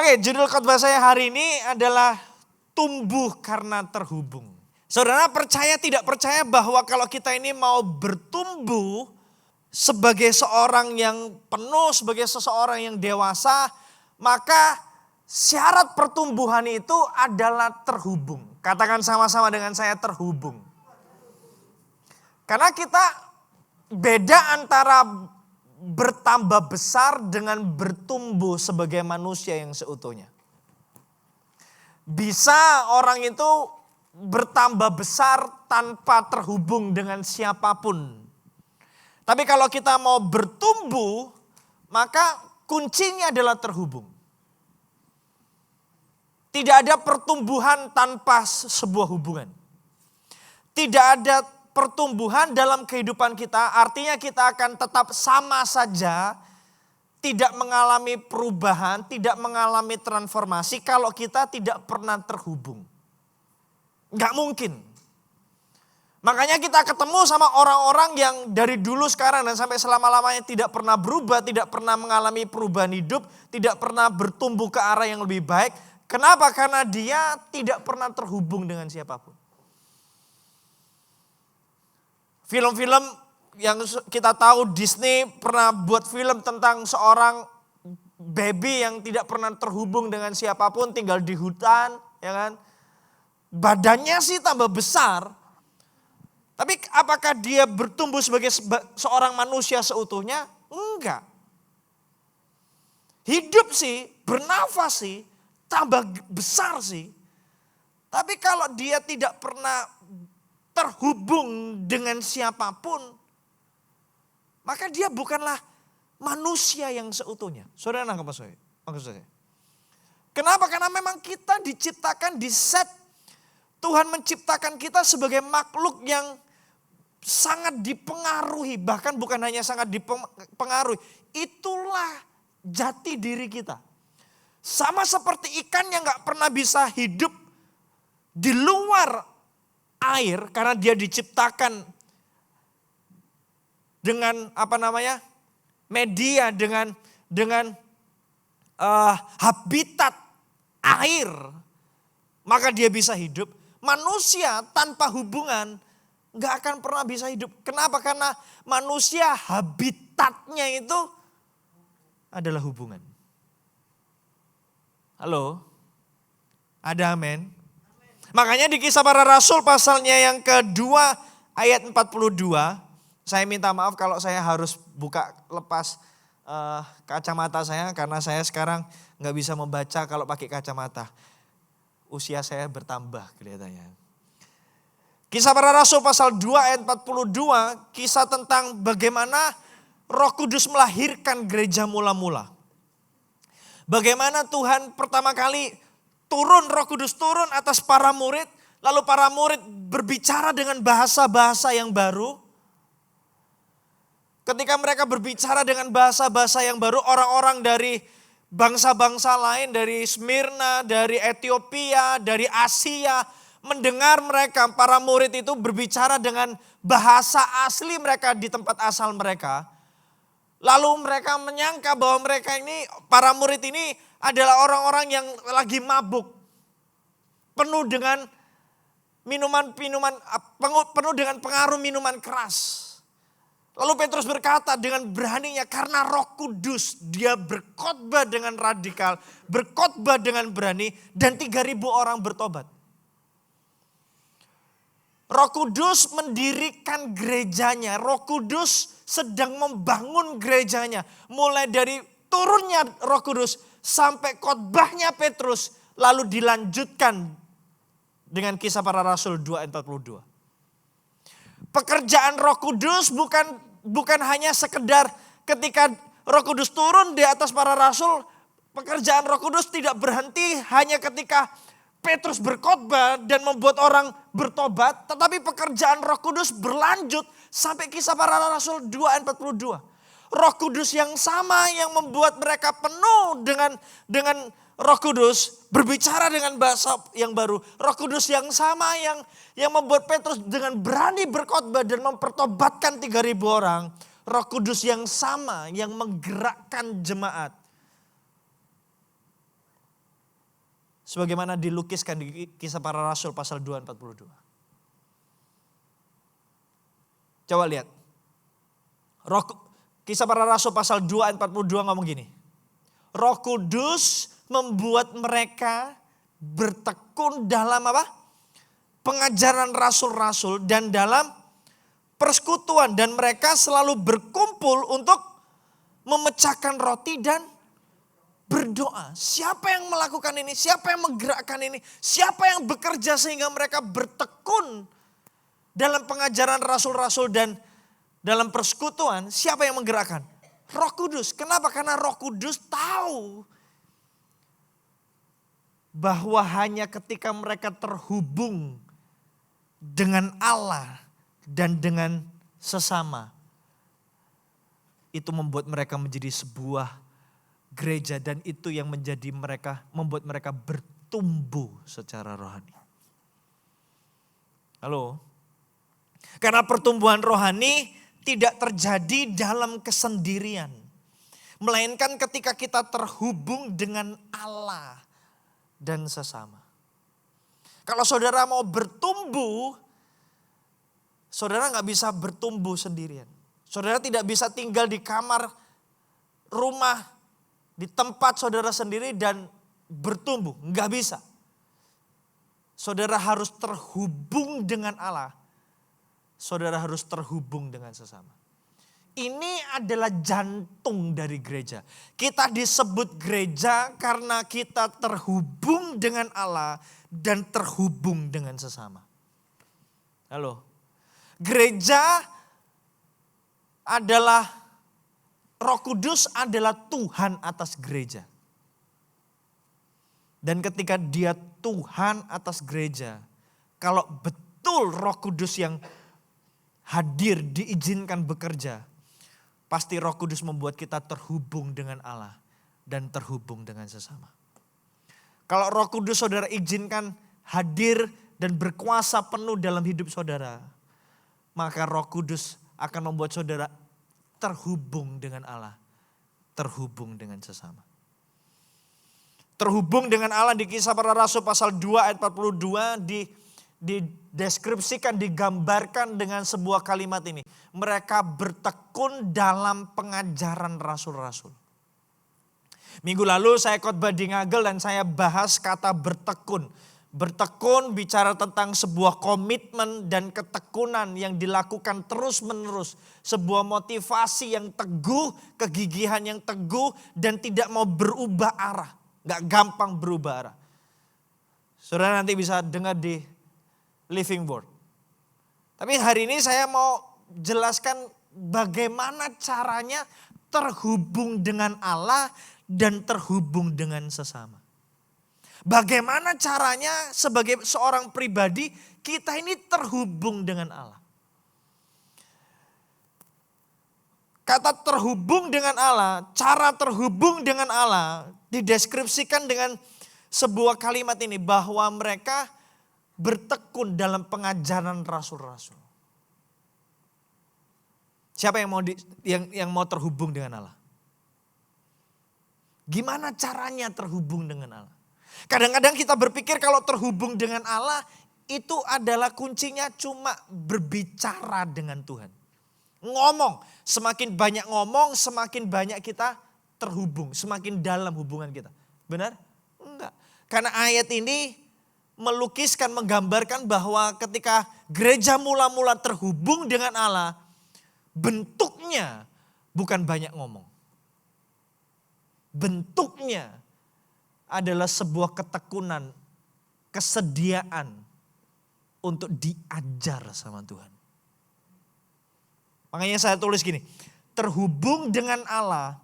Oke, judul khotbah saya hari ini adalah tumbuh karena terhubung. Saudara percaya tidak percaya bahwa kalau kita ini mau bertumbuh sebagai seorang yang penuh, sebagai seseorang yang dewasa, maka syarat pertumbuhan itu adalah terhubung. Katakan sama-sama dengan saya, terhubung. Karena kita beda antara bertambah besar dengan bertumbuh sebagai manusia yang seutuhnya. Bisa orang itu bertambah besar tanpa terhubung dengan siapapun. Tapi kalau kita mau bertumbuh, maka kuncinya adalah terhubung. Tidak ada pertumbuhan tanpa sebuah hubungan. Tidak ada pertumbuhan dalam kehidupan kita, artinya kita akan tetap sama saja, tidak mengalami perubahan, tidak mengalami transformasi kalau kita tidak pernah terhubung. Enggak mungkin. Makanya kita ketemu sama orang-orang yang dari dulu sekarang dan sampai selama-lamanya tidak pernah berubah, tidak pernah mengalami perubahan hidup, tidak pernah bertumbuh ke arah yang lebih baik. Kenapa? Karena dia tidak pernah terhubung dengan siapapun. Film-film yang kita tahu, Disney pernah buat film tentang seorang baby yang tidak pernah terhubung dengan siapapun, tinggal di hutan, ya kan? Badannya sih tambah besar, tapi apakah dia bertumbuh sebagai seorang manusia seutuhnya? Enggak. Hidup sih, bernafas sih, tambah besar sih. Tapi kalau dia tidak pernah terhubung dengan siapapun, maka dia bukanlah manusia yang seutuhnya. Saudara nangkap maksud saya? Kenapa? Karena memang kita diciptakan, diset. Tuhan menciptakan kita sebagai makhluk yang sangat dipengaruhi. Bahkan bukan hanya sangat dipengaruhi. Itulah jati diri kita. Sama seperti ikan yang gak pernah bisa hidup di luar air karena dia diciptakan dengan media, dengan habitat air, maka dia bisa hidup. Manusia tanpa hubungan gak akan pernah bisa hidup. Kenapa? Karena manusia habitatnya itu adalah hubungan. Halo? Ada amin? Makanya di Kisah Para Rasul pasalnya yang kedua ayat 42, saya minta maaf kalau saya harus lepas kacamata saya karena saya sekarang gak bisa membaca kalau pakai kacamata. Usia saya bertambah kelihatannya. Kisah Para Rasul pasal 2 ayat 42, kisah tentang bagaimana Roh Kudus melahirkan gereja mula-mula. Bagaimana Tuhan pertama kali Roh Kudus turun atas para murid, lalu para murid berbicara dengan bahasa-bahasa yang baru. Ketika mereka berbicara dengan bahasa-bahasa yang baru, orang-orang dari bangsa-bangsa lain, dari Smyrna, dari Ethiopia, dari Asia, mendengar mereka, para murid itu berbicara dengan bahasa asli mereka di tempat asal mereka. Lalu mereka menyangka bahwa mereka ini, para murid ini adalah orang-orang yang lagi mabuk. Penuh dengan penuh dengan pengaruh minuman keras. Lalu Petrus berkata dengan beraninya, karena Roh Kudus dia berkhotbah dengan radikal, berkhotbah dengan berani, dan 3.000 orang bertobat. Roh Kudus mendirikan gerejanya, Roh Kudus sedang membangun gerejanya. Mulai dari turunnya Roh Kudus sampai khotbahnya Petrus, lalu dilanjutkan dengan Kisah Para Rasul 2 ayat 42. Pekerjaan Roh Kudus bukan hanya sekedar ketika Roh Kudus turun di atas para rasul, pekerjaan Roh Kudus tidak berhenti hanya ketika Petrus berkhotbah dan membuat orang bertobat, tetapi pekerjaan Roh Kudus berlanjut sampai Kisah Para Rasul 2 ayat 42. Roh Kudus yang sama yang membuat mereka penuh dengan Roh Kudus, berbicara dengan bahasa yang baru. Roh Kudus yang sama yang membuat Petrus dengan berani berkhotbah dan mempertobatkan 3.000 orang. Roh Kudus yang sama yang menggerakkan jemaat Sebagaimana dilukiskan di Kisah Para Rasul pasal 2:42. Coba lihat. Kisah Para Rasul pasal 2:42 ngomong gini. Roh Kudus membuat mereka bertekun dalam apa? Pengajaran rasul-rasul dan dalam persekutuan. Dan mereka selalu berkumpul untuk memecahkan roti dan berdoa. Siapa yang melakukan ini? Siapa yang menggerakkan ini? Siapa yang bekerja sehingga mereka bertekun dalam pengajaran rasul-rasul dan dalam persekutuan? Siapa yang menggerakkan? Roh Kudus. Kenapa? Karena Roh Kudus tahu bahwa hanya ketika mereka terhubung dengan Allah dan dengan sesama, itu membuat mereka menjadi sebuah gereja, dan itu yang membuat mereka bertumbuh secara rohani. Halo? Karena pertumbuhan rohani tidak terjadi dalam kesendirian, melainkan ketika kita terhubung dengan Allah dan sesama. Kalau saudara mau bertumbuh, saudara gak bisa bertumbuh sendirian. Saudara tidak bisa tinggal di kamar, rumah, di tempat saudara sendiri dan bertumbuh. Gak bisa. Saudara harus terhubung dengan Allah. Saudara harus terhubung dengan sesama. Ini adalah jantung dari gereja. Kita disebut gereja karena kita terhubung dengan Allah dan terhubung dengan sesama. Halo. Gereja adalah, Roh Kudus adalah Tuhan atas gereja. Dan ketika Dia Tuhan atas gereja, kalau betul Roh Kudus yang hadir diizinkan bekerja, pasti Roh Kudus membuat kita terhubung dengan Allah dan terhubung dengan sesama. Kalau Roh Kudus saudara izinkan hadir dan berkuasa penuh dalam hidup saudara, maka Roh Kudus akan membuat saudara terhubung dengan Allah, terhubung dengan sesama. Terhubung dengan Allah di Kisah Para Rasul pasal 2 ayat 42 dideskripsikan, digambarkan dengan sebuah kalimat ini. Mereka bertekun dalam pengajaran rasul-rasul. Minggu lalu saya khotbah di Ngagel dan saya bahas kata bertekun. Bertekun bicara tentang sebuah komitmen dan ketekunan yang dilakukan terus menerus. Sebuah motivasi yang teguh, kegigihan yang teguh dan tidak mau berubah arah. Gak gampang berubah arah. Saudara nanti bisa dengar di Living Word. Tapi hari ini saya mau jelaskan bagaimana caranya terhubung dengan Allah dan terhubung dengan sesama. Bagaimana caranya sebagai seorang pribadi kita ini terhubung dengan Allah. Kata terhubung dengan Allah, cara terhubung dengan Allah dideskripsikan dengan sebuah kalimat ini, bahwa mereka bertekun dalam pengajaran rasul-rasul. Siapa yang mau terhubung dengan Allah? Gimana caranya terhubung dengan Allah? Kadang-kadang kita berpikir kalau terhubung dengan Allah itu adalah kuncinya cuma berbicara dengan Tuhan. Ngomong, semakin banyak ngomong semakin banyak kita terhubung, semakin dalam hubungan kita. Benar? Enggak. Karena ayat ini melukiskan, menggambarkan bahwa ketika gereja mula-mula terhubung dengan Allah, bentuknya bukan banyak ngomong. Bentuknya adalah sebuah ketekunan, kesediaan untuk diajar sama Tuhan. Makanya saya tulis gini, terhubung dengan Allah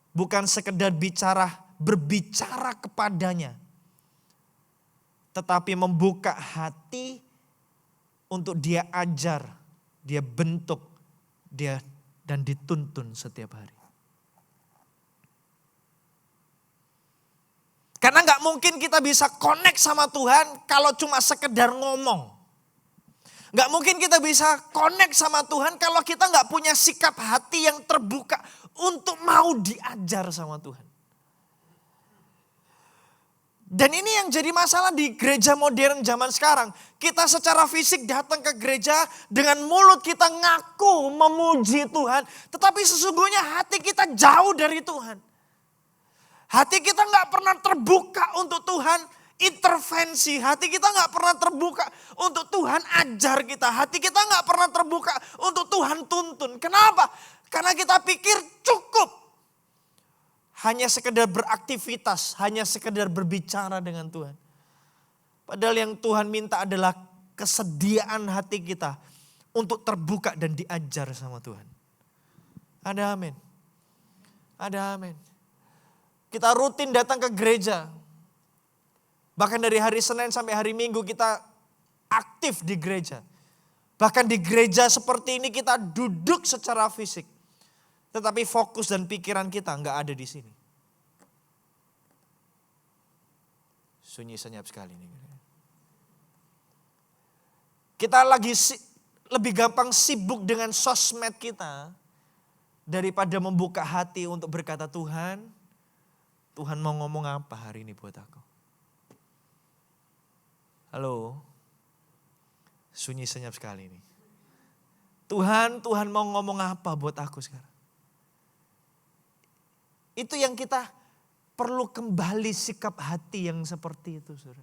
bukan sekedar berbicara kepadanya, tetapi membuka hati untuk dia ajar, dia bentuk, dia dan dituntun setiap hari. Karena gak mungkin kita bisa connect sama Tuhan kalau cuma sekedar ngomong. Gak mungkin kita bisa connect sama Tuhan kalau kita gak punya sikap hati yang terbuka untuk mau diajar sama Tuhan. Dan ini yang jadi masalah di gereja modern zaman sekarang. Kita secara fisik datang ke gereja dengan mulut kita ngaku memuji Tuhan. Tetapi sesungguhnya hati kita jauh dari Tuhan. Hati kita gak pernah terbuka untuk Tuhan intervensi. Hati kita gak pernah terbuka untuk Tuhan ajar kita. Hati kita gak pernah terbuka untuk Tuhan tuntun. Kenapa? Karena kita pikir cukup. Hanya sekedar beraktivitas, hanya sekedar berbicara dengan Tuhan. Padahal yang Tuhan minta adalah kesediaan hati kita untuk terbuka dan diajar sama Tuhan. Ada amin. Ada amin. Kita rutin datang ke gereja. Bahkan dari hari Senin sampai hari Minggu kita aktif di gereja. Bahkan di gereja seperti ini kita duduk secara fisik. Tetapi fokus dan pikiran kita enggak ada di sini. Sunyi senyap sekali nih. Kita lagi lebih gampang sibuk dengan sosmed kita daripada membuka hati untuk berkata, Tuhan mau ngomong apa hari ini buat aku? Halo? Sunyi senyap sekali nih. Tuhan mau ngomong apa buat aku sekarang? Itu yang kita perlu kembali sikap hati yang seperti itu, saudara.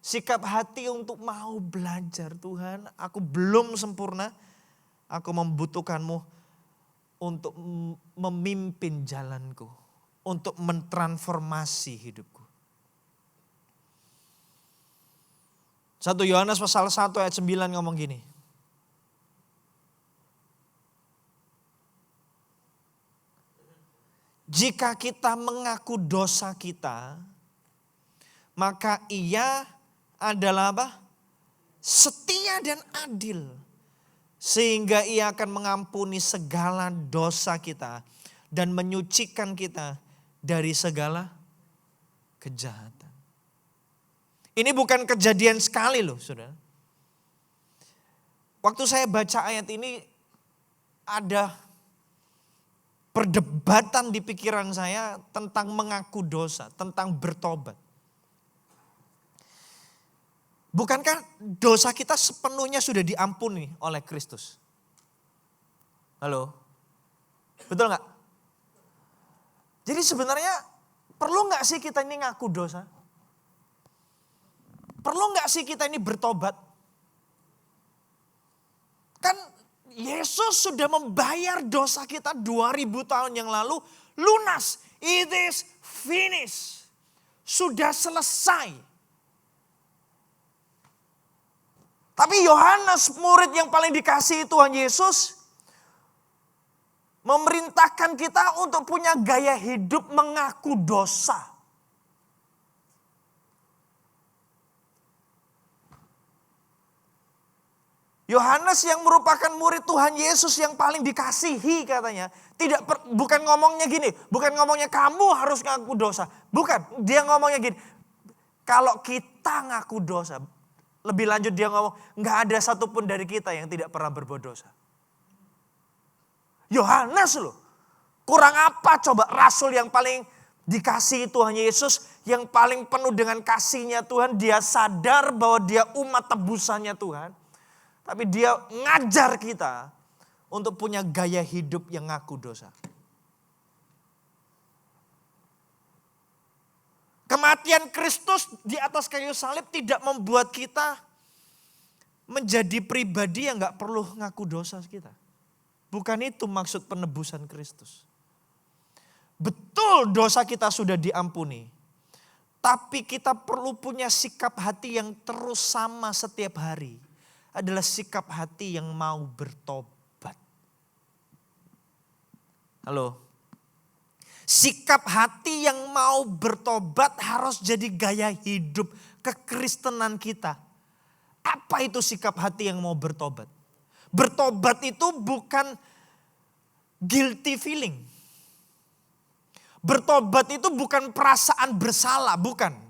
Sikap hati untuk mau belajar, Tuhan aku belum sempurna, aku membutuhkan-Mu untuk memimpin jalanku, untuk mentransformasi hidupku. 1 Yohanes pasal 1 ayat 9 ngomong gini. Jika kita mengaku dosa kita, maka Ia adalah apa? Setia dan adil. Sehingga Ia akan mengampuni segala dosa kita dan menyucikan kita dari segala kejahatan. Ini bukan kejadian sekali loh, saudara. Waktu saya baca ayat ini ada perdebatan di pikiran saya tentang mengaku dosa, tentang bertobat. Bukankah dosa kita sepenuhnya sudah diampuni oleh Kristus? Halo? Betul gak? Jadi sebenarnya perlu gak sih kita ini ngaku dosa? Perlu gak sih kita ini bertobat? Kan Yesus sudah membayar dosa kita 2000 tahun yang lalu lunas. It is finished. Sudah selesai. Tapi Yohanes, murid yang paling dikasihi Tuhan Yesus, memerintahkan kita untuk punya gaya hidup mengaku dosa. Yohanes yang merupakan murid Tuhan Yesus yang paling dikasihi katanya. Bukan ngomongnya gini, bukan ngomongnya kamu harus ngaku dosa. Bukan, dia ngomongnya gini. Kalau kita ngaku dosa, lebih lanjut dia ngomong, nggak ada satupun dari kita yang tidak pernah berbuat dosa. Yohanes loh, kurang apa coba rasul yang paling dikasihi Tuhan Yesus, yang paling penuh dengan kasihnya Tuhan, dia sadar bahwa dia umat tebusannya Tuhan. Tapi dia ngajar kita untuk punya gaya hidup yang ngaku dosa. Kematian Kristus di atas kayu salib tidak membuat kita menjadi pribadi yang gak perlu ngaku dosa kita. Bukan itu maksud penebusan Kristus. Betul dosa kita sudah diampuni. Tapi kita perlu punya sikap hati yang terus sama setiap hari. Adalah sikap hati yang mau bertobat. Halo? Sikap hati yang mau bertobat harus jadi gaya hidup kekristenan kita. Apa itu sikap hati yang mau bertobat? Bertobat itu bukan guilty feeling. Bertobat itu bukan perasaan bersalah, bukan.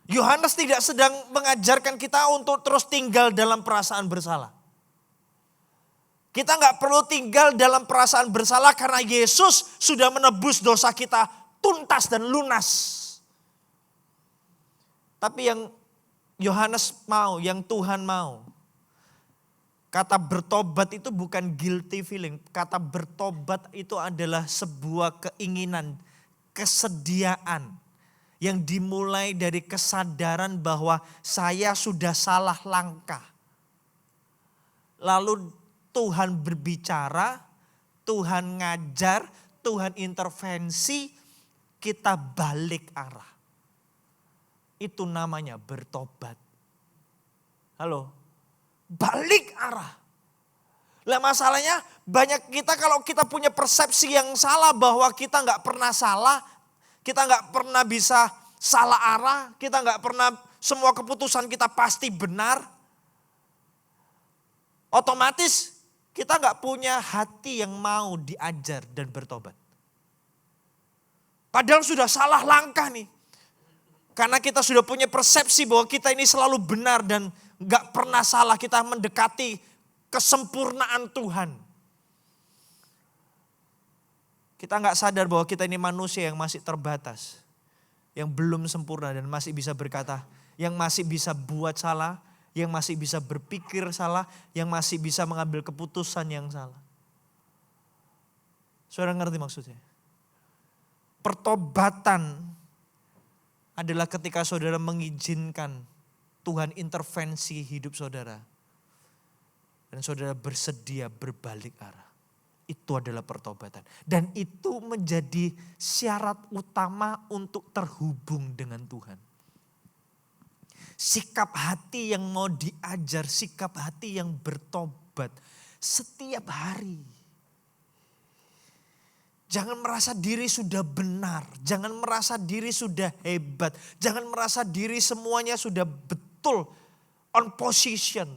Yohanes tidak sedang mengajarkan kita untuk terus tinggal dalam perasaan bersalah. Kita gak perlu tinggal dalam perasaan bersalah karena Yesus sudah menebus dosa kita tuntas dan lunas. Tapi yang Yohanes mau, yang Tuhan mau. Kata bertobat itu bukan guilty feeling. Kata bertobat itu adalah sebuah keinginan, kesediaan. Yang dimulai dari kesadaran bahwa saya sudah salah langkah. Lalu Tuhan berbicara, Tuhan ngajar, Tuhan intervensi, kita balik arah. Itu namanya bertobat. Halo, balik arah. Lah masalahnya banyak kita kalau kita punya persepsi yang salah bahwa kita nggak pernah salah, kita nggak pernah bisa salah arah, kita nggak pernah semua keputusan kita pasti benar. Otomatis kita nggak punya hati yang mau diajar dan bertobat. Padahal sudah salah langkah nih. Karena kita sudah punya persepsi bahwa kita ini selalu benar dan gak pernah salah. Kita mendekati kesempurnaan Tuhan. Kita gak sadar bahwa kita ini manusia yang masih terbatas. Yang belum sempurna dan masih bisa berkata. Yang masih bisa buat salah. Yang masih bisa berpikir salah. Yang masih bisa mengambil keputusan yang salah. Saudara ngerti maksudnya? Pertobatan adalah ketika saudara mengizinkan Tuhan intervensi hidup saudara. Dan saudara bersedia berbalik arah. Itu adalah pertobatan. Dan itu menjadi syarat utama untuk terhubung dengan Tuhan. Sikap hati yang mau diajar, sikap hati yang bertobat setiap hari. Jangan merasa diri sudah benar, jangan merasa diri sudah hebat, jangan merasa diri semuanya sudah betul on position.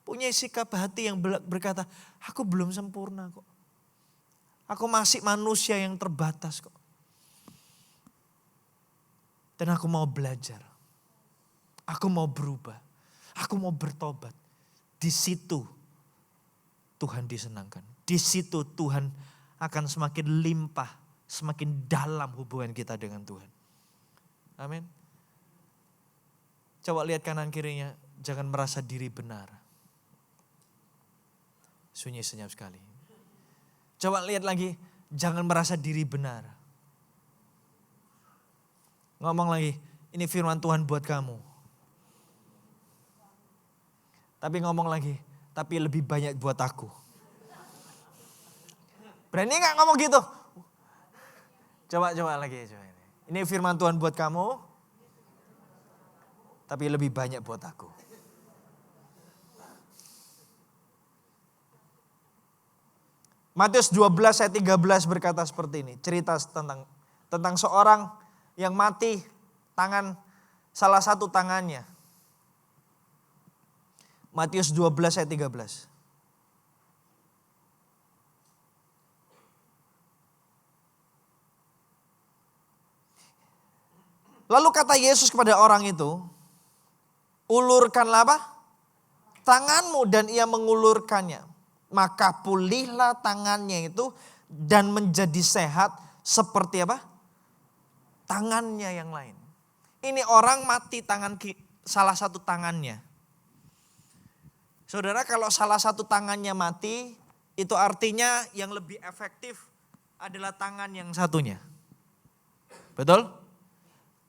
Punya sikap hati yang berkata, aku belum sempurna kok. Aku masih manusia yang terbatas kok. Dan aku mau belajar, aku mau berubah, aku mau bertobat. Di situ Tuhan disenangkan, di situ Tuhan akan semakin limpah, semakin dalam hubungan kita dengan Tuhan. Amin. Coba lihat kanan kirinya, jangan merasa diri benar. Sunyi senyap sekali. Coba lihat lagi, jangan merasa diri benar. Ngomong lagi, ini firman Tuhan buat kamu. Tapi ngomong lagi, tapi lebih banyak buat aku. Berani gak ngomong gitu? Coba lagi. Coba. Ini firman Tuhan buat kamu. Tapi lebih banyak buat aku. Matius 12 ayat 13 berkata seperti ini. Cerita tentang seorang yang mati salah satu tangannya. Matius 12 ayat 13. Lalu kata Yesus kepada orang itu, ulurkanlah apa? Tanganmu, dan ia mengulurkannya. Maka pulihlah tangannya itu dan menjadi sehat seperti apa? Tangannya yang lain. Ini orang mati salah satu tangannya. Saudara, kalau salah satu tangannya mati, itu artinya yang lebih efektif adalah tangan yang satunya. Betul?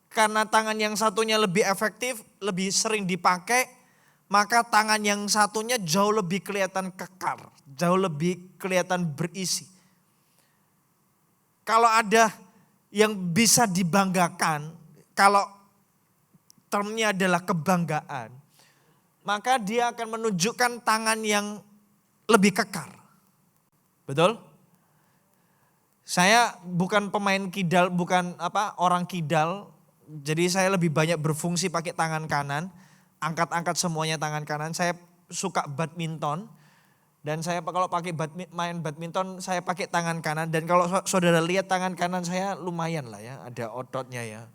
Karena tangan yang satunya lebih efektif, lebih sering dipakai, maka tangan yang satunya jauh lebih kelihatan kekar, jauh lebih kelihatan berisi. Kalau ada yang bisa dibanggakan, kalau termnya adalah kebanggaan, maka dia akan menunjukkan tangan yang lebih kekar. Betul? Saya bukan pemain kidal, bukan orang kidal. Jadi saya lebih banyak berfungsi pakai tangan kanan, angkat-angkat semuanya tangan kanan. Saya suka badminton dan saya kalau main badminton saya pakai tangan kanan. Dan kalau saudara lihat tangan kanan saya lumayan lah ya, ada ototnya ya.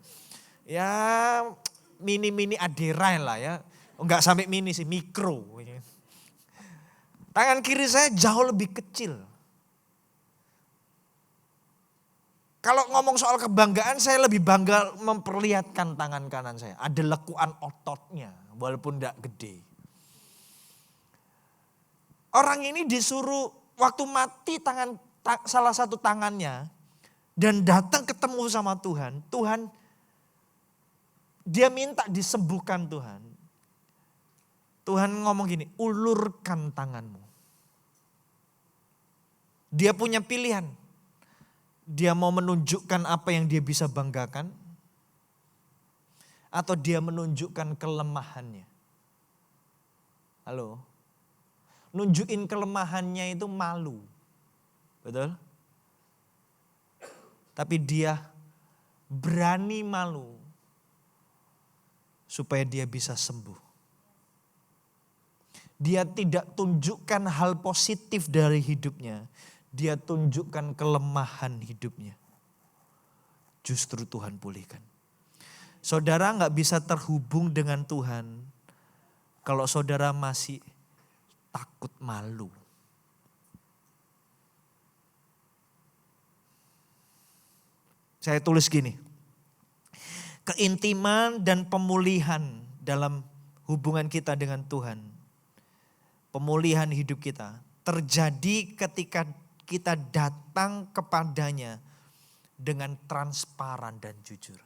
Ya mini adera lah ya, enggak sampai mini sih, mikro. Tangan kiri saya jauh lebih kecil. Kalau ngomong soal kebanggaan, saya lebih bangga memperlihatkan tangan kanan saya. Ada lekuan ototnya, walaupun tidak gede. Orang ini disuruh waktu mati salah satu tangannya dan datang ketemu sama Tuhan. Tuhan, dia minta disembuhkan Tuhan. Tuhan ngomong gini, ulurkan tanganmu. Dia punya pilihan. Dia mau menunjukkan apa yang dia bisa banggakan. Atau dia menunjukkan kelemahannya. Halo? Nunjukin kelemahannya itu malu. Betul? Tapi dia berani malu. Supaya dia bisa sembuh. Dia tidak tunjukkan hal positif dari hidupnya. Dia tunjukkan kelemahan hidupnya. Justru Tuhan pulihkan. Saudara gak bisa terhubung dengan Tuhan kalau saudara masih takut malu. Saya tulis gini. Keintiman dan pemulihan dalam hubungan kita dengan Tuhan. Pemulihan hidup kita terjadi ketika kita datang kepadanya dengan transparan dan jujur.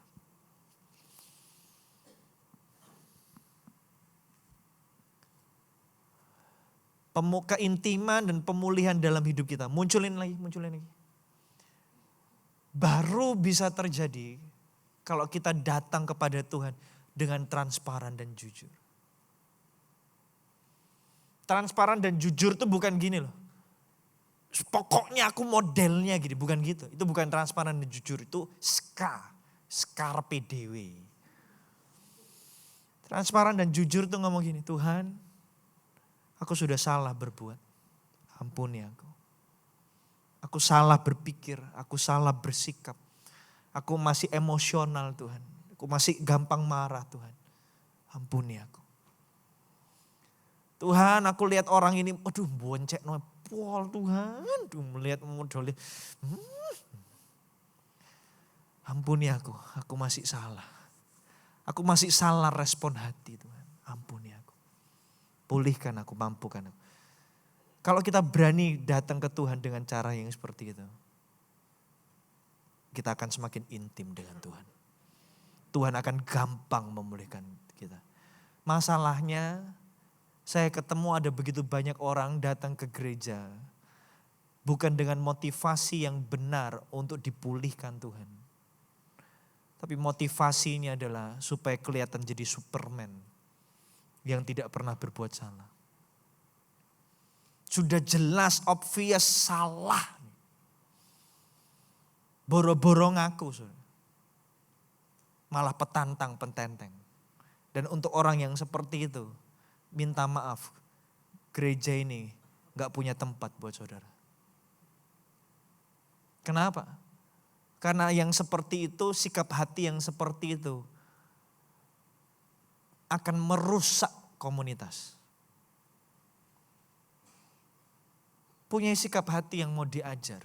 Keintiman dan pemulihan dalam hidup kita. Munculin lagi. Baru bisa terjadi kalau kita datang kepada Tuhan dengan transparan dan jujur. Transparan dan jujur itu bukan gini loh. Pokoknya aku modelnya gitu, bukan gitu. Itu bukan transparan dan jujur, itu skarpe dewe. Transparan dan jujur tuh ngomong gini, Tuhan, aku sudah salah berbuat, ampuni aku. Aku salah berpikir, aku salah bersikap. Aku masih emosional Tuhan, aku masih gampang marah Tuhan, ampuni aku. Tuhan, aku lihat orang ini, aduh boncek pol Tuhan, melihat modalnya. Ampuni aku masih salah. Aku masih salah respon hati Tuhan, ampuni aku. Pulihkan aku, mampukan aku. Kalau kita berani datang ke Tuhan dengan cara yang seperti itu, kita akan semakin intim dengan Tuhan. Tuhan akan gampang memulihkan kita. Masalahnya, saya ketemu ada begitu banyak orang datang ke gereja bukan dengan motivasi yang benar untuk dipulihkan Tuhan. Tapi motivasinya adalah supaya kelihatan jadi Superman yang tidak pernah berbuat salah. Sudah jelas obvious salah. Boro-boro ngaku. Malah petenteng. Dan untuk orang yang seperti itu, minta maaf, gereja ini gak punya tempat buat saudara. Kenapa? Karena yang seperti itu, sikap hati yang seperti itu akan merusak komunitas. Punya sikap hati yang mau diajar.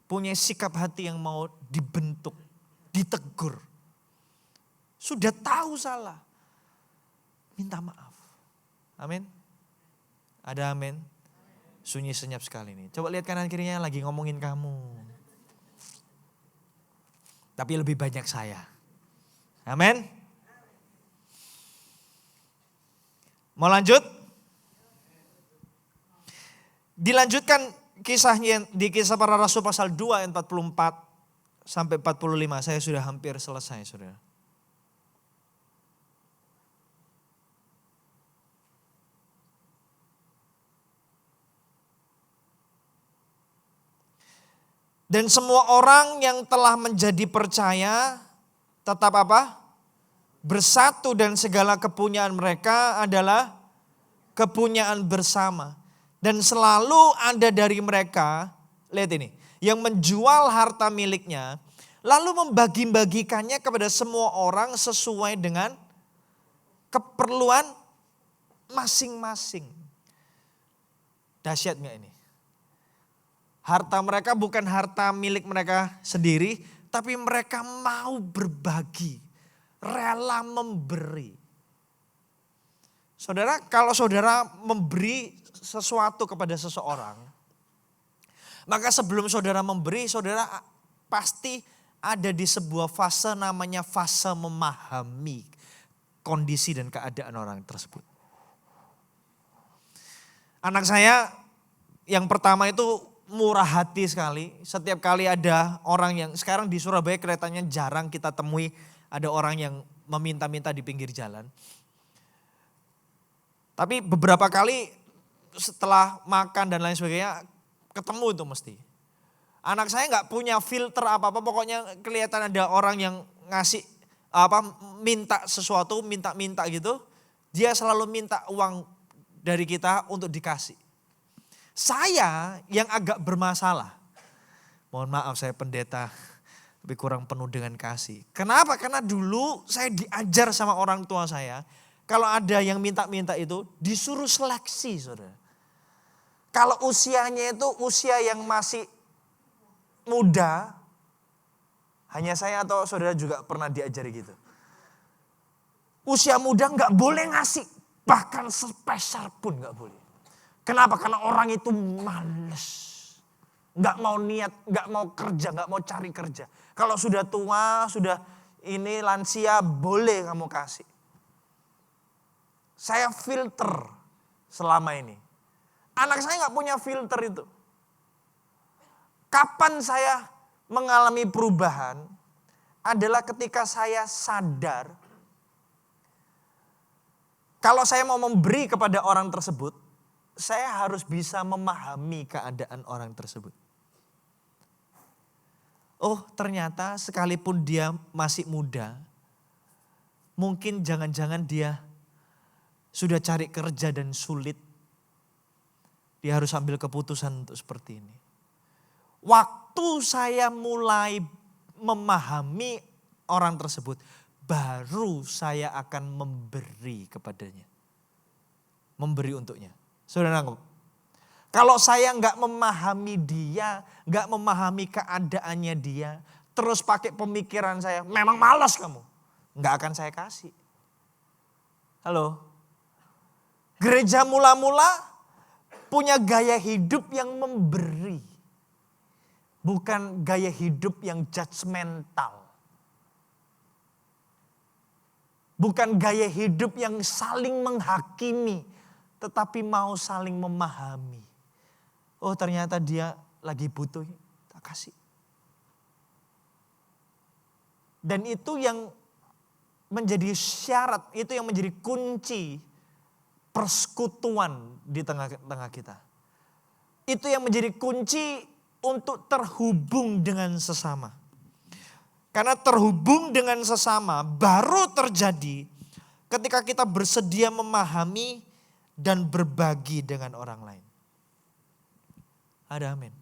Punya sikap hati yang mau dibentuk, ditegur. Sudah tahu salah, minta maaf. Amin. Ada amin. Sunyi senyap sekali nih. Coba lihat kanan kirinya lagi ngomongin kamu. Tapi lebih banyak saya. Amin. Mau lanjut? Dilanjutkan kisahnya di Kisah Para Rasul pasal 2 ayat 44 sampai 45. Saya sudah hampir selesai, saudara. Dan semua orang yang telah menjadi percaya tetap apa? Bersatu, dan segala kepunyaan mereka adalah kepunyaan bersama. Dan selalu ada dari mereka, lihat ini, yang menjual harta miliknya lalu membagi-bagikannya kepada semua orang sesuai dengan keperluan masing-masing. Dahsyat gak ini? Harta mereka bukan harta milik mereka sendiri, tapi mereka mau berbagi, rela memberi. Saudara, kalau saudara memberi sesuatu kepada seseorang, maka sebelum saudara memberi, saudara pasti ada di sebuah fase namanya fase memahami kondisi dan keadaan orang tersebut. Anak saya yang pertama itu murah hati sekali. Setiap kali ada orang yang, sekarang di Surabaya kelihatannya jarang kita temui ada orang yang meminta-minta di pinggir jalan. Tapi beberapa kali setelah makan dan lain sebagainya ketemu itu mesti. Anak saya nggak punya filter apa-apa, pokoknya kelihatan ada orang yang ngasih minta sesuatu, minta gitu. Dia selalu minta uang dari kita untuk dikasih. Saya yang agak bermasalah. Mohon maaf saya pendeta, tapi kurang penuh dengan kasih. Kenapa? Karena dulu saya diajar sama orang tua saya. Kalau ada yang minta-minta itu disuruh seleksi, saudara. Kalau usianya itu usia yang masih muda, hanya saya atau saudara juga pernah diajari gitu. Usia muda nggak boleh ngasih, bahkan sepeser pun nggak boleh. Kenapa? Karena orang itu males, nggak mau niat, nggak mau kerja, nggak mau cari kerja. Kalau sudah tua, sudah ini lansia, boleh kamu kasih. Saya filter selama ini. Anak saya nggak punya filter itu. Kapan saya mengalami perubahan adalah ketika saya sadar kalau saya mau memberi kepada orang tersebut, saya harus bisa memahami keadaan orang tersebut. Oh, ternyata sekalipun dia masih muda, mungkin jangan-jangan dia sudah cari kerja dan sulit. Dia harus ambil keputusan untuk seperti ini. Waktu saya mulai memahami orang tersebut, baru saya akan memberi kepadanya. Memberi untuknya. Saudara nangkep? Kalau saya nggak memahami dia, nggak memahami keadaannya dia, terus pakai pemikiran saya, memang malas kamu. Nggak akan saya kasih. Halo? Gereja mula-mula punya gaya hidup yang memberi. Bukan gaya hidup yang judgmental. Bukan gaya hidup yang saling menghakimi. Tetapi mau saling memahami. Oh, ternyata dia lagi butuh, tak kasih. Dan itu yang menjadi syarat, itu yang menjadi kunci persekutuan di tengah-tengah kita. Itu yang menjadi kunci untuk terhubung dengan sesama. Karena terhubung dengan sesama baru terjadi ketika kita bersedia memahami dan berbagi dengan orang lain. Ada amin.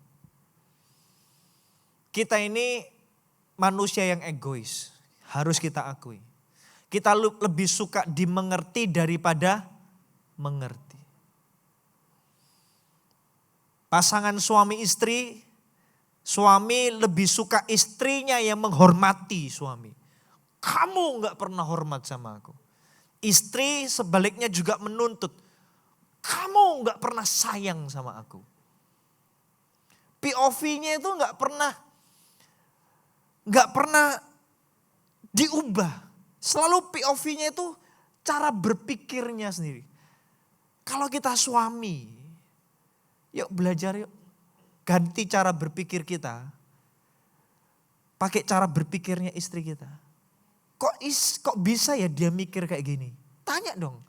Kita ini manusia yang egois, harus kita akui. Kita lebih suka dimengerti daripada mengerti. Pasangan suami istri, suami lebih suka istrinya yang menghormati suami. Kamu gak pernah hormat sama aku. Istri sebaliknya juga menuntut. Kamu gak pernah sayang sama aku. POV-nya itu gak pernah diubah. Selalu POV-nya itu cara berpikirnya sendiri. Kalau kita suami, yuk belajar yuk. Ganti cara berpikir kita. Pakai cara berpikirnya istri kita. Kok bisa ya dia mikir kayak gini? Tanya dong.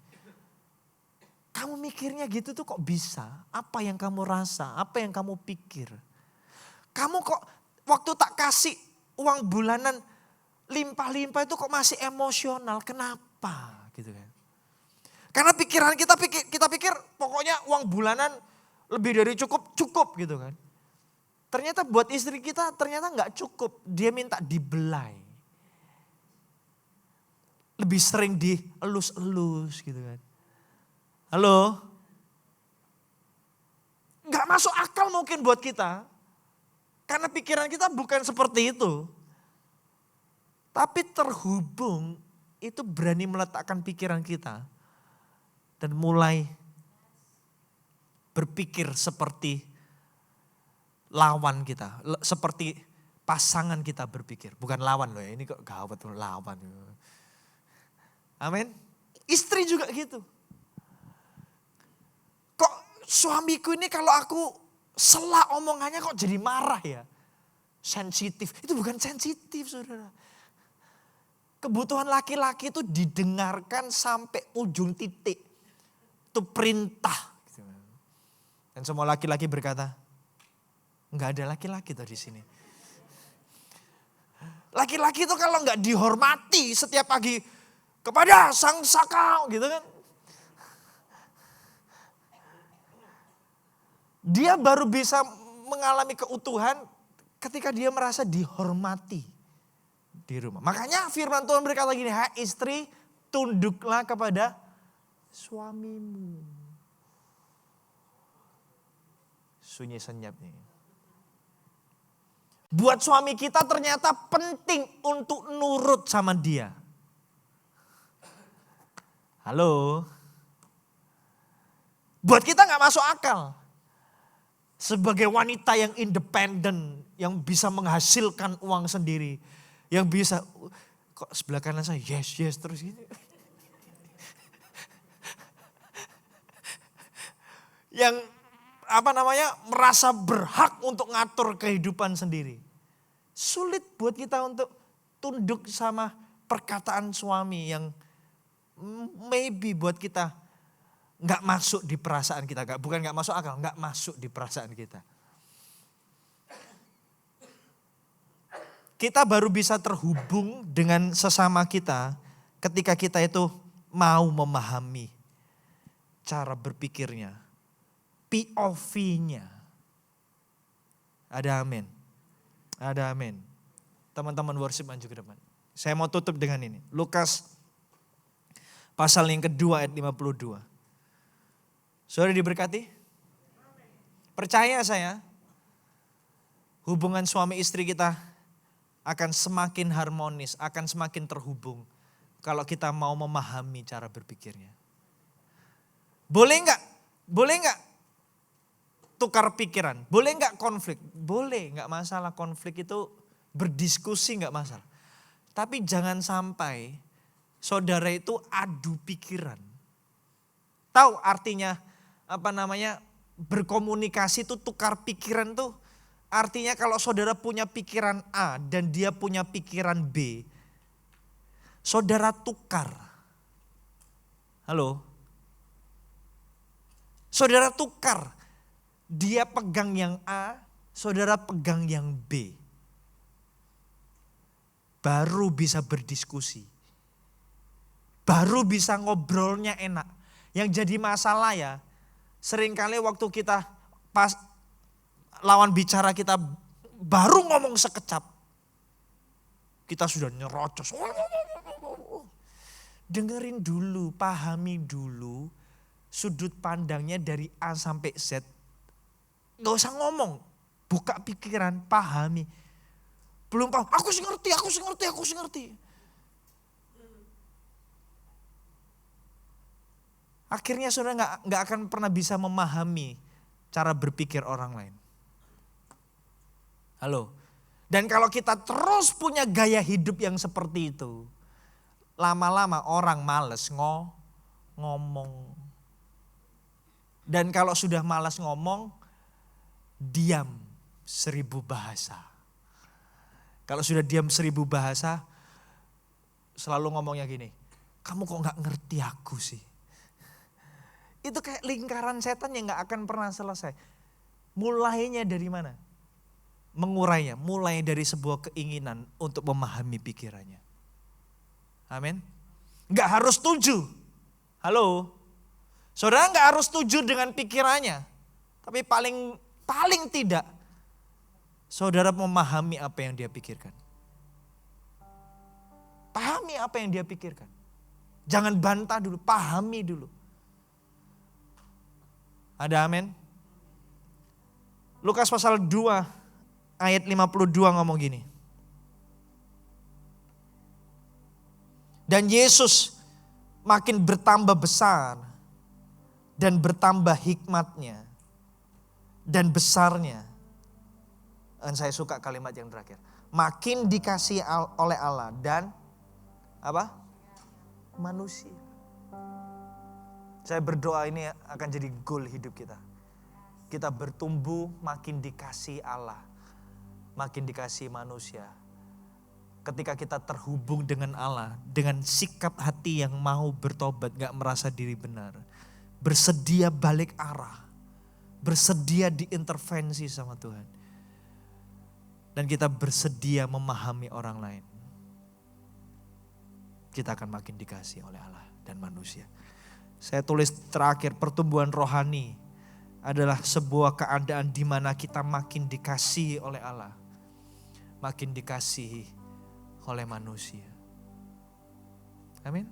Kamu mikirnya gitu tuh kok bisa? Apa yang kamu rasa? Apa yang kamu pikir? Kamu kok waktu tak kasih uang bulanan limpah-limpah itu kok masih emosional? Kenapa? Gitu kan. Karena pikiran kita pikir pokoknya uang bulanan lebih dari cukup gitu kan. Ternyata buat istri kita ternyata nggak cukup. Dia minta dibelai. Lebih sering dielus-elus gitu kan. Halo? Nggak masuk akal mungkin buat kita. Karena pikiran kita bukan seperti itu. Tapi terhubung itu berani meletakkan pikiran kita. Dan mulai berpikir seperti lawan kita. Seperti pasangan kita berpikir. Bukan lawan loh ya, ini kok gawat loh, lawan. Amin. Istri juga gitu. Kok suamiku ini kalau aku selak omongannya kok jadi marah ya. Sensitif. Itu bukan sensitif saudara. Kebutuhan laki-laki itu didengarkan sampai ujung titik. Itu perintah. Dan semua laki-laki berkata, enggak ada laki-laki tuh di sini. Laki-laki itu kalau enggak dihormati setiap pagi kepada sang sakau gitu kan. Dia baru bisa mengalami keutuhan ketika dia merasa dihormati di rumah. Makanya firman Tuhan berkata gini, hai istri tunduklah kepada suamimu. Sunyi senyap nih. Buat suami kita ternyata penting untuk nurut sama dia. Halo. Buat kita gak masuk akal. Sebagai wanita yang independen, yang bisa menghasilkan uang sendiri. Yang bisa, kok sebelah kanan saya yes terus gini. Yang merasa berhak untuk ngatur kehidupan sendiri. Sulit buat kita untuk tunduk sama perkataan suami yang maybe buat kita gak masuk di perasaan kita. Bukan gak masuk akal, gak masuk di perasaan kita. Kita baru bisa terhubung dengan sesama kita ketika kita itu mau memahami cara berpikirnya. POV-nya. Ada amin. Ada amin. Teman-teman worship maju ke depan. Saya mau tutup dengan ini. Lukas pasal yang kedua ayat 52. Saudara diberkati? Percaya saya, hubungan suami istri kita akan semakin harmonis, akan semakin terhubung kalau kita mau memahami cara berpikirnya. Boleh enggak tukar pikiran? Boleh enggak konflik? Boleh, enggak masalah. Konflik itu berdiskusi enggak masalah. Tapi jangan sampai saudara itu adu pikiran. Tahu artinya berkomunikasi itu tukar pikiran tuh. Artinya kalau saudara punya pikiran A dan dia punya pikiran B. Saudara tukar. Halo? Saudara tukar. Dia pegang yang A, saudara pegang yang B. Baru bisa berdiskusi. Baru bisa ngobrolnya enak. Yang jadi masalah ya, seringkali waktu kita pas lawan bicara kita baru ngomong sekecap. Kita sudah nyerocos. Dengerin dulu, pahami dulu sudut pandangnya dari A sampai Z. Gak usah ngomong, buka pikiran, pahami. Belum paham, aku sih ngerti. Akhirnya saudara gak akan pernah bisa memahami cara berpikir orang lain. Halo. Dan kalau kita terus punya gaya hidup yang seperti itu, lama-lama orang malas ngomong. Dan kalau sudah malas ngomong, diam 1000 bahasa. Kalau sudah diam 1000 bahasa, selalu ngomongnya gini, kamu kok gak ngerti aku sih? Itu kayak lingkaran setan yang gak akan pernah selesai. Mulainya dari mana? Mengurainya, mulai dari sebuah keinginan untuk memahami pikirannya. Amin. Gak harus setuju. Halo. Saudara gak harus setuju dengan pikirannya. Tapi paling tidak, saudara memahami apa yang dia pikirkan. Pahami apa yang dia pikirkan. Jangan bantah dulu, pahami dulu. Ada amin? Lukas pasal 2 ayat 52 ngomong gini. Dan Yesus makin bertambah besar dan bertambah hikmatnya dan besarnya. Dan saya suka kalimat yang terakhir. Makin dikasihi oleh Allah dan apa? Manusia. Saya berdoa ini akan jadi goal hidup kita. Kita bertumbuh makin dikasihi Allah, makin dikasihi manusia. Ketika kita terhubung dengan Allah, dengan sikap hati yang mau bertobat, gak merasa diri benar. Bersedia balik arah, bersedia diintervensi sama Tuhan. Dan kita bersedia memahami orang lain. Kita akan makin dikasihi oleh Allah dan manusia. Saya tulis terakhir, pertumbuhan rohani adalah sebuah keadaan di mana kita makin dikasihi oleh Allah. Makin dikasihi oleh manusia. Amin.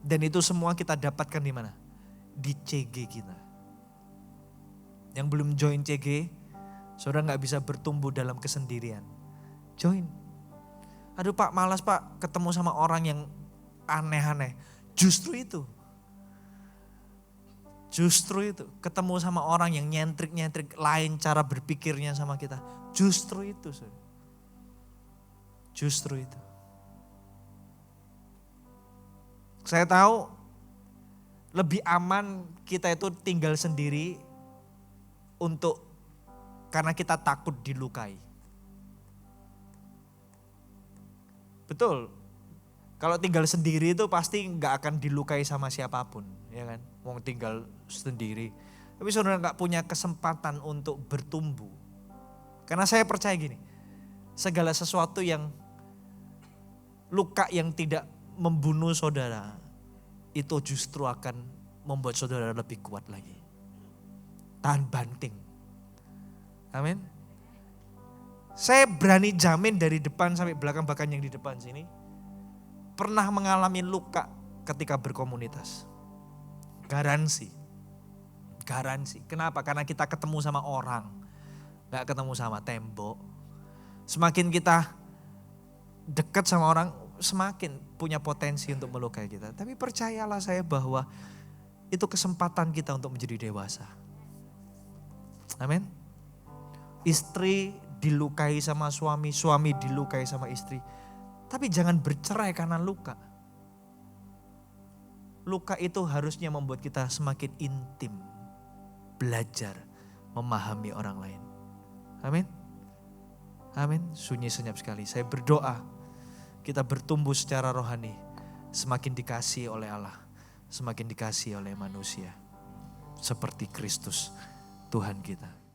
Dan itu semua kita dapatkan di mana? Di CG kita. Yang belum join CG, saudara gak bisa bertumbuh dalam kesendirian. Join. Aduh Pak, malas Pak ketemu sama orang yang aneh-aneh. Justru itu. Ketemu sama orang yang nyentrik-nyentrik lain cara berpikirnya sama kita. Justru itu. Saya tahu lebih aman kita itu tinggal sendiri karena kita takut dilukai. Betul. Kalau tinggal sendiri itu pasti nggak akan dilukai sama siapapun, ya kan? Mau tinggal sendiri. Tapi saudara nggak punya kesempatan untuk bertumbuh. Karena saya percaya gini, segala sesuatu yang luka yang tidak membunuh saudara, itu justru akan membuat saudara lebih kuat lagi. Tahan banting. Amin. Saya berani jamin dari depan sampai belakang, bahkan yang di depan sini, pernah mengalami luka ketika berkomunitas. Garansi. Kenapa? Karena kita ketemu sama orang, gak ketemu sama tembok. Semakin kita dekat sama orang, semakin punya potensi untuk melukai kita. Tapi percayalah saya bahwa itu kesempatan kita untuk menjadi dewasa. Amin. Istri dilukai sama suami, suami dilukai sama istri. Tapi jangan bercerai karena luka. Luka itu harusnya membuat kita semakin intim, belajar memahami orang lain. Amin. Amin. Sunyi senyap sekali. Saya berdoa kita bertumbuh secara rohani, semakin dikasihi oleh Allah, semakin dikasihi oleh manusia. Seperti Kristus Tuhan kita.